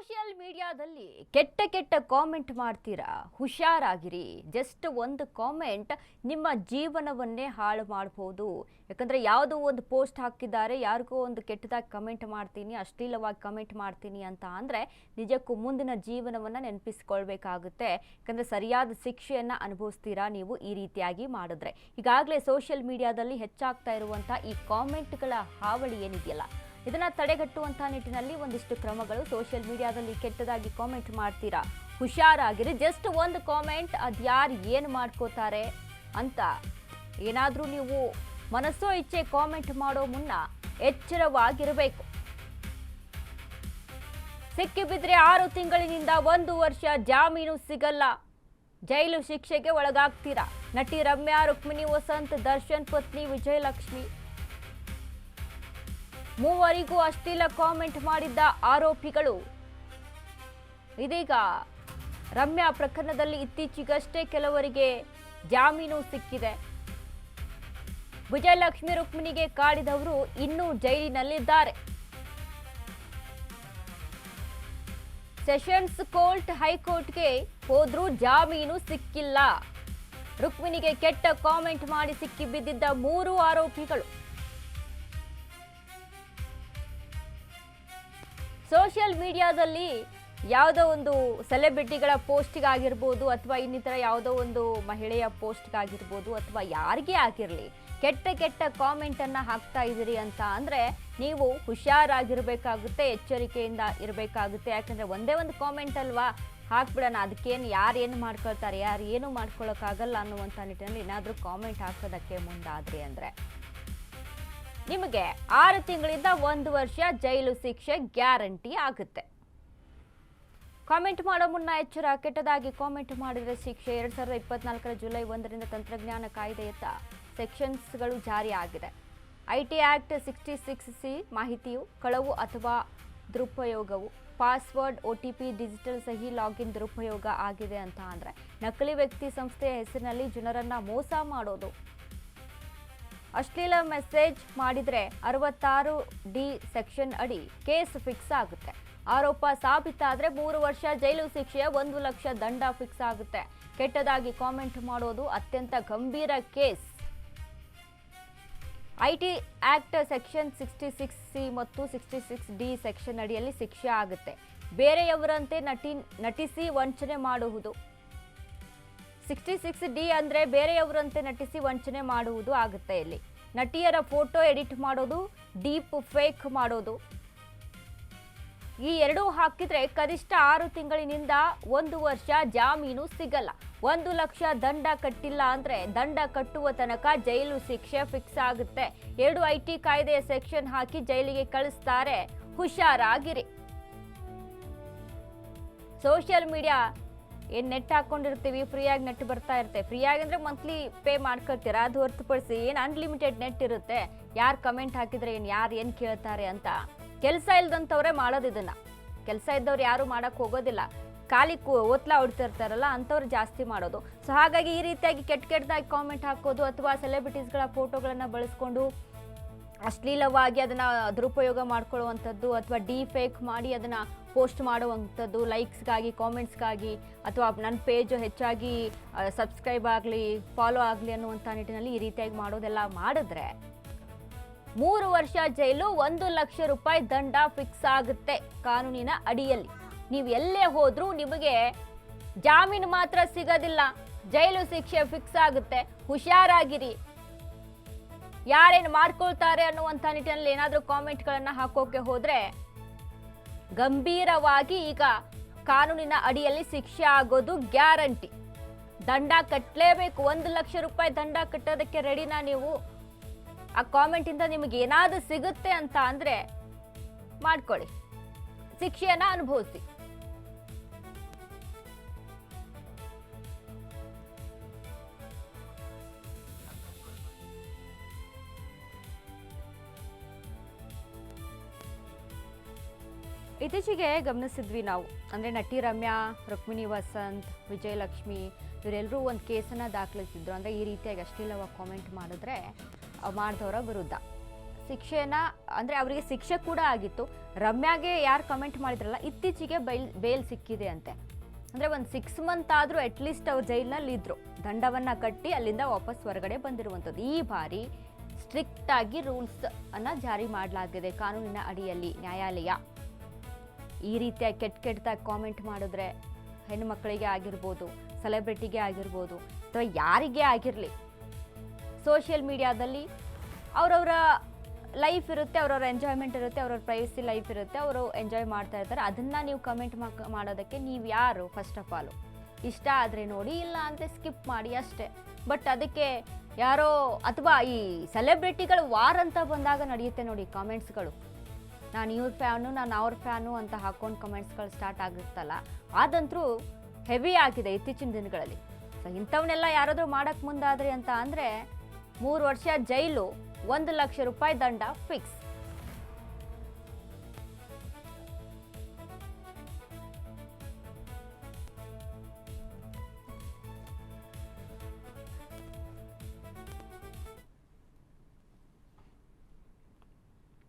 Social ಮೀಡಿಯಾದಲ್ಲಿ ಕೆಟ್ಟ ಕೆಟ್ಟ ಕಾಮೆಂಟ್ ಮಾಡ್ತೀರಾ, ಹುಷಾರಾಗಿರಿ. ಜಸ್ಟ್ ಒಂದು ಕಾಮೆಂಟ್ ನಿಮ್ಮ ಜೀವನವನ್ನೇ ಹಾಳು ಮಾಡಬಹುದು. ಯಾಕಂದ್ರೆ ಯಾವುದೋ ಒಂದು ಪೋಸ್ಟ್ ಹಾಕಿದ್ದಾರೆ, ಯಾರಿಗೋ ಒಂದು ಕೆಟ್ಟದಾಗಿ ಕಮೆಂಟ್ ಮಾಡ್ತೀನಿ, ಅಶ್ಲೀಲವಾಗಿ ಕಮೆಂಟ್ ಮಾಡ್ತೀನಿ ಅಂತ ಅಂದ್ರೆ ನಿಜಕ್ಕೂ ಮುಂದಿನ ಜೀವನವನ್ನ ನೆನಪಿಸಿಕೊಳ್ಳಬೇಕಾಗುತ್ತೆ. ಯಾಕಂದ್ರೆ ಸರಿಯಾದ ಶಿಕ್ಷೆಯನ್ನ ಅನುಭವಿಸ್ತೀರಾ ನೀವು ಈ ರೀತಿಯಾಗಿ ಮಾಡಿದ್ರೆ. ಈಗಾಗಲೇ ಸೋಷಿಯಲ್ ಮೀಡಿಯಾದಲ್ಲಿ ಹೆಚ್ಚಾಗ್ತಾ ಇರುವಂತ ಈ ಕಾಮೆಂಟ್ಗಳ ಹಾವಳಿ ಏನಿದೆಯಲ್ಲ, ಇದನ್ನ ತಡೆಗಟ್ಟುವಂತ ನಿಟ್ಟಿನಲ್ಲಿ ಒಂದಿಷ್ಟು ಕ್ರಮಗಳು. ಸೋಷಿಯಲ್ ಮೀಡಿಯಾದಲ್ಲಿ ಕೆಟ್ಟದಾಗಿ ಕಾಮೆಂಟ್ ಮಾಡ್ತೀರಾ, ಹುಷಾರಾಗಿರಿ. ಜಸ್ಟ್ ಒಂದು ಕಾಮೆಂಟ್ ಅದ್ಯಾರು ಏನು ಮಾಡ್ಕೋತಾರೆ ಅಂತ ಏನಾದರೂ ನೀವು ಮನಸ್ಸೋ ಇಚ್ಛೆ ಕಾಮೆಂಟ್ ಮಾಡೋ ಮುನ್ನ ಎಚ್ಚರವಾಗಿರಬೇಕು. ಸಿಕ್ಕಿಬಿದ್ರೆ 6 ತಿಂಗಳಿನಿಂದ 1 ವರ್ಷ ಜಾಮೀನು ಸಿಗಲ್ಲ, ಜೈಲು ಶಿಕ್ಷೆಗೆ ಒಳಗಾಗ್ತೀರಾ. ನಟಿ ರಮ್ಯಾ, ರುಕ್ಮಿಣಿ ವಸಂತ್, ದರ್ಶನ್ ಪತ್ನಿ ವಿಜಯಲಕ್ಷ್ಮಿ ಮೂವರಿಗೂ ಅಶ್ಲೀಲ ಕಾಮೆಂಟ್ ಮಾಡಿದ್ದ ಆರೋಪಿಗಳು ಇದೀಗ ರಮ್ಯಾ ಪ್ರಕರಣದಲ್ಲಿ ಇತ್ತೀಚೆಗಷ್ಟೇ ಕೆಲವರಿಗೆ ಜಾಮೀನು ಸಿಕ್ಕಿದೆ. ವಿಜಯಲಕ್ಷ್ಮಿ, ರುಕ್ಮಿಣಿಗೆ ಕಾಡಿದವರು ಇನ್ನೂ ಜೈಲಿನಲ್ಲಿದ್ದಾರೆ. ಸೆಷನ್ಸ್ ಕೋರ್ಟ್, ಹೈಕೋರ್ಟ್ಗೆ ಹೋದ್ರೂ ಜಾಮೀನು ಸಿಕ್ಕಿಲ್ಲ. ರುಕ್ಮಿಣಿಗೆ ಕೆಟ್ಟ ಕಾಮೆಂಟ್ ಮಾಡಿ ಸಿಕ್ಕಿ ಬಿದ್ದಿದ್ದ 3 ಆರೋಪಿಗಳು ಸೋಷಿಯಲ್ ಮೀಡಿಯಾದಲ್ಲಿ ಯಾವುದೋ ಒಂದು ಸೆಲೆಬ್ರಿಟಿಗಳ ಪೋಸ್ಟ್ಗಾಗಿರ್ಬೋದು ಅಥವಾ ಇನ್ನಿತರ ಯಾವುದೋ ಒಂದು ಮಹಿಳೆಯ ಪೋಸ್ಟ್ಗಾಗಿರ್ಬೋದು ಅಥವಾ ಯಾರಿಗೇ ಆಗಿರಲಿ, ಕೆಟ್ಟ ಕೆಟ್ಟ ಕಾಮೆಂಟನ್ನು ಹಾಕ್ತಾ ಇದ್ದೀರಿ ಅಂತ ಅಂದರೆ ನೀವು ಹುಷಾರಾಗಿರಬೇಕಾಗುತ್ತೆ, ಎಚ್ಚರಿಕೆಯಿಂದ ಇರಬೇಕಾಗುತ್ತೆ. ಯಾಕಂದರೆ ಒಂದೇ ಒಂದು ಕಾಮೆಂಟ್ ಅಲ್ವಾ, ಹಾಕ್ಬಿಡೋಣ, ಅದಕ್ಕೇನು ಯಾರೇನು ಮಾಡ್ಕೊಳ್ತಾರೆ, ಯಾರು ಏನು ಮಾಡ್ಕೊಳ್ಳೋಕ್ಕಾಗಲ್ಲ ಅನ್ನುವಂಥ ನಿಟ್ಟಿನಲ್ಲಿ ಏನಾದರೂ ಕಾಮೆಂಟ್ ಹಾಕೋದಕ್ಕೆ ಮುಂದಾದ್ರಿ ಅಂದರೆ ನಿಮಗೆ 6 ತಿಂಗಳಿಂದ 1 ವರ್ಷ ಜೈಲು ಶಿಕ್ಷೆ ಗ್ಯಾರಂಟಿ ಆಗುತ್ತೆ. ಕಾಮೆಂಟ್ ಮಾಡೋ ಮುನ್ನ ಎಚ್ಚರ. ಕೆಟ್ಟದಾಗಿ ಕಾಮೆಂಟ್ ಮಾಡಿದರೆ ಶಿಕ್ಷೆ. 2024 ಜುಲೈ 1ರಿಂದ ತಂತ್ರಜ್ಞಾನ ಕಾಯ್ದೆಯತ್ತ ಸೆಕ್ಷನ್ಸ್ಗಳು ಜಾರಿ ಆಗಿದೆ. ಐಟಿ ಆಕ್ಟ್ 66C ಮಾಹಿತಿಯು ಕಳವು ಅಥವಾ ದುರುಪಯೋಗವು, ಪಾಸ್ವರ್ಡ್, OTP, ಡಿಜಿಟಲ್ ಸಹಿ, ಲಾಗಿನ್ ದುರುಪಯೋಗ ಆಗಿದೆ ಅಂತ ಅಂದರೆ ನಕಲಿ ವ್ಯಕ್ತಿ, ಸಂಸ್ಥೆಯ ಹೆಸರಿನಲ್ಲಿ ಜನರನ್ನ ಮೋಸ ಮಾಡೋದು, ಅಶ್ಲೀಲ ಮೆಸೇಜ್ ಮಾಡಿದ್ರೆ 66D ಸೆಕ್ಷನ್ ಅಡಿ ಕೇಸ್ ಫಿಕ್ಸ್ ಆಗುತ್ತೆ. ಆರೋಪ ಸಾಬೀತಾದ್ರೆ 3 ವರ್ಷ ಜೈಲು ಶಿಕ್ಷೆಯ 1 ಲಕ್ಷ ದಂಡ ಫಿಕ್ಸ್ ಆಗುತ್ತೆ. ಕೆಟ್ಟದಾಗಿ ಕಾಮೆಂಟ್ ಮಾಡೋದು ಅತ್ಯಂತ ಗಂಭೀರ case. IT act section 66C ಮತ್ತು 66D ಸೆಕ್ಷನ್ ಅಡಿಯಲ್ಲಿ ಶಿಕ್ಷೆ ಆಗುತ್ತೆ. ಬೇರೆಯವರಂತೆ ನಟಿಸಿ ವಂಚನೆ ಮಾಡುವುದು. 66D ಅಂದ್ರೆ ಬೇರೆಯವರಂತೆ ನಟಿಸಿ ವಂಚನೆ ಮಾಡುವುದು ಆಗುತ್ತೆ. ಇಲ್ಲಿ ನಟಿಯರ ಫೋಟೋ ಎಡಿಟ್ ಮಾಡೋದು, ಡೀಪ್ ಫೇಕ್ ಮಾಡೋದು, ಈ ಎರಡೂ ಹಾಕಿದ್ರೆ ಕನಿಷ್ಠ 6 ತಿಂಗಳಿನಿಂದ 1 ವರ್ಷ ಜಾಮೀನು ಸಿಗಲ್ಲ. 1 ಲಕ್ಷ ದಂಡ ಕಟ್ಟಿಲ್ಲ ಅಂದ್ರೆ ದಂಡ ಕಟ್ಟುವ ತನಕ ಜೈಲು ಶಿಕ್ಷೆ ಫಿಕ್ಸ್ ಆಗುತ್ತೆ. 2 ಐಟಿ ಕಾಯ್ದೆಯ ಸೆಕ್ಷನ್ ಹಾಕಿ ಜೈಲಿಗೆ ಕಳಿಸ್ತಾರೆ, ಹುಷಾರಾಗಿರಿ. ಸೋಷಿಯಲ್ ಮೀಡಿಯಾ ಏನು ನೆಟ್ ಹಾಕೊಂಡಿರ್ತೀವಿ, ಫ್ರೀಯಾಗಿ ನೆಟ್ ಬರ್ತಾ ಇರುತ್ತೆ. ಫ್ರೀಯಾಗಿ ಅಂದರೆ ಮಂತ್ಲಿ ಪೇ ಮಾಡ್ಕೊಳ್ತೀರಾ, ಅದು ಹೊರತುಪಡಿಸಿ ಏನು ಅನ್ಲಿಮಿಟೆಡ್ ನೆಟ್ ಇರುತ್ತೆ. ಯಾರು ಕಮೆಂಟ್ ಹಾಕಿದ್ರೆ ಯಾರು ಏನು ಕೇಳ್ತಾರೆ ಅಂತ. ಕೆಲಸ ಇಲ್ದಂಥವ್ರೆ ಮಾಡೋದು ಇದನ್ನು. ಕೆಲಸ ಇದ್ದವ್ರು ಯಾರು ಮಾಡೋಕ್ಕೆ ಹೋಗೋದಿಲ್ಲ, ಖಾಲಿ ಓತ್ಲಾ ಹೊಡ್ತಿರ್ತಾರಲ್ಲ ಅಂಥವ್ರು ಜಾಸ್ತಿ ಮಾಡೋದು. ಸೊ ಹಾಗಾಗಿ ಈ ರೀತಿಯಾಗಿ ಕೆಟ್ಟದಾಗಿ ಕಾಮೆಂಟ್ ಹಾಕೋದು ಅಥವಾ ಸೆಲೆಬ್ರಿಟೀಸ್ಗಳ ಫೋಟೋಗಳನ್ನು ಬಳಸ್ಕೊಂಡು ಅಶ್ಲೀಲವಾಗಿ ಅದನ್ನು ದುರುಪಯೋಗ ಮಾಡ್ಕೊಳ್ಳುವಂಥದ್ದು ಅಥವಾ ಫೇಕ್ ಮಾಡಿ ಅದನ್ನು ಪೋಸ್ಟ್ ಮಾಡುವಂಥದ್ದು, ಲೈಕ್ಸ್ಗಾಗಿ, ಕಾಮೆಂಟ್ಸ್ಗಾಗಿ, ಅಥವಾ ನನ್ನ ಪೇಜು ಹೆಚ್ಚಾಗಿ ಸಬ್ಸ್ಕ್ರೈಬ್ ಆಗಲಿ, ಫಾಲೋ ಆಗಲಿ ಅನ್ನುವಂಥ ನಿಟ್ಟಿನಲ್ಲಿ ಈ ರೀತಿಯಾಗಿ ಮಾಡೋದೆಲ್ಲ ಮಾಡಿದ್ರೆ 3 ವರ್ಷ ಜೈಲು, 1 ಲಕ್ಷ ರೂಪಾಯಿ ದಂಡ ಫಿಕ್ಸ್ ಆಗುತ್ತೆ ಕಾನೂನಿನ ಅಡಿಯಲ್ಲಿ. ನೀವು ಎಲ್ಲೇ ಹೋದ್ರೂ ನಿಮಗೆ ಜಾಮೀನು ಮಾತ್ರ ಸಿಗೋದಿಲ್ಲ, ಜೈಲು ಶಿಕ್ಷೆ ಫಿಕ್ಸ್ ಆಗುತ್ತೆ. ಹುಷಾರಾಗಿರಿ. ಯಾರೇನು ಮಾಡ್ಕೊಳ್ತಾರೆ ಅನ್ನುವಂಥ ನಿಟ್ಟಿನಲ್ಲಿ ಏನಾದರೂ ಕಾಮೆಂಟ್ಗಳನ್ನು ಹಾಕೋಕೆ ಹೋದರೆ ಗಂಭೀರವಾಗಿ ಈಗ ಕಾನೂನಿನ ಅಡಿಯಲ್ಲಿ ಶಿಕ್ಷೆ ಆಗೋದು ಗ್ಯಾರಂಟಿ. ದಂಡ ಕಟ್ಟಲೇಬೇಕು. 1 ಲಕ್ಷ ರೂಪಾಯಿ ದಂಡ ಕಟ್ಟೋದಕ್ಕೆ ರೆಡಿನಾ ನೀವು? ಆ ಕಾಮೆಂಟಿಂದ ನಿಮಗೆ ಏನಾದರೂ ಸಿಗುತ್ತೆ ಅಂತ ಅಂದರೆ ಮಾಡ್ಕೊಳ್ಳಿ, ಶಿಕ್ಷೆಯನ್ನು ಅನುಭವಿಸಿ. ಇತ್ತೀಚೆಗೆ ಗಮನಿಸಿದ್ವಿ ನಾವು, ಅಂದರೆ ನಟಿ ರಮ್ಯಾ, ರುಕ್ಮಿಣಿ ವಸಂತ್, ವಿಜಯಲಕ್ಷ್ಮಿ ಇವರೆಲ್ಲರೂ ಒಂದು ಕೇಸನ್ನು ದಾಖಲಿಸಿದ್ರು. ಅಂದರೆ ಈ ರೀತಿಯಾಗಿ ಅಶ್ಲೀಲವಾಗಿ ಕಾಮೆಂಟ್ ಮಾಡಿದ್ರೆ ಮಾಡಿದವರ ವಿರುದ್ಧ ಶಿಕ್ಷೆನ ಅಂದರೆ ಅವರಿಗೆ ಶಿಕ್ಷೆ ಕೂಡ ಆಗಿತ್ತು. ರಮ್ಯಾಗೆ ಯಾರು ಕಮೆಂಟ್ ಮಾಡಿದ್ರಲ್ಲ ಇತ್ತೀಚೆಗೆ ಬೇಲ್ ಸಿಕ್ಕಿದೆ ಅಂತೆ. ಅಂದರೆ ಒಂದು 6 ಮಂತ್ ಆದರೂ ಅಟ್ಲೀಸ್ಟ್ ಅವ್ರು ಜೈಲಿನಲ್ಲಿ ಇದ್ರು, ದಂಡವನ್ನು ಕಟ್ಟಿ ಅಲ್ಲಿಂದ ವಾಪಸ್ ಹೊರಗಡೆ ಬಂದಿರುವಂಥದ್ದು. ಈ ಬಾರಿ ಸ್ಟ್ರಿಕ್ಟ್ ಆಗಿ ರೂಲ್ಸ್ ಅನ್ನು ಜಾರಿ ಮಾಡಲಾಗಿದೆ ಕಾನೂನಿನ ಅಡಿಯಲ್ಲಿ. ನ್ಯಾಯಾಲಯ ಈ ರೀತಿಯಾಗಿ ಕೆಟ್ಟದಾಗಿ ಕಾಮೆಂಟ್ ಮಾಡಿದ್ರೆ ಹೆಣ್ಣು ಮಕ್ಕಳಿಗೆ ಆಗಿರ್ಬೋದು, ಸೆಲೆಬ್ರಿಟಿಗೆ ಆಗಿರ್ಬೋದು, ಅಥವಾ ಯಾರಿಗೇ ಆಗಿರಲಿ, ಸೋಷಿಯಲ್ ಮೀಡಿಯಾದಲ್ಲಿ ಅವರವರ ಲೈಫ್ ಇರುತ್ತೆ, ಅವ್ರವ್ರ ಎಂಜಾಯ್ಮೆಂಟ್ ಇರುತ್ತೆ, ಅವ್ರವ್ರ ಪ್ರೈವಸಿ ಲೈಫ್ ಇರುತ್ತೆ, ಅವರು ಎಂಜಾಯ್ ಮಾಡ್ತಾ ಇರ್ತಾರೆ. ಅದನ್ನು ನೀವು ಕಮೆಂಟ್ ಮಾಡೋದಕ್ಕೆ ನೀವು ಯಾರು? ಫಸ್ಟ್ ಆಫ್ ಆಲು ಇಷ್ಟ ಆದರೆ ನೋಡಿ, ಇಲ್ಲ ಅಂದರೆ ಸ್ಕಿಪ್ ಮಾಡಿ ಅಷ್ಟೇ. ಬಟ್ ಅದಕ್ಕೆ ಯಾರೋ ಅಥವಾ ಈ ಸೆಲೆಬ್ರಿಟಿಗಳು ವಾರ್ ಅಂತ ಬಂದಾಗ ನಡೆಯುತ್ತೆ ನೋಡಿ ಕಾಮೆಂಟ್ಸ್ಗಳು, ನಾನು ಇವ್ರ ಫ್ಯಾನು, ನಾನು ಅವ್ರ ಫ್ಯಾನು ಅಂತ ಹಾಕೊಂಡು ಕಮೆಂಟ್ಸ್ಗಳು ಸ್ಟಾರ್ಟ್ ಆಗಿರ್ತಲ್ಲ, ಅದಂತೂ ಹೆವಿ ಆಗಿದೆ ಇತ್ತೀಚಿನ ದಿನಗಳಲ್ಲಿ. ಸೊ ಇಂಥವನ್ನೆಲ್ಲ ಯಾರಾದರೂ ಮಾಡೋಕ್ಕೆ ಮುಂದಾದ್ರಿ ಅಂತ ಅಂದರೆ 3 ವರ್ಷ ಜೈಲು, 1 ಲಕ್ಷ ರೂಪಾಯಿ ದಂಡ ಫಿಕ್ಸ್.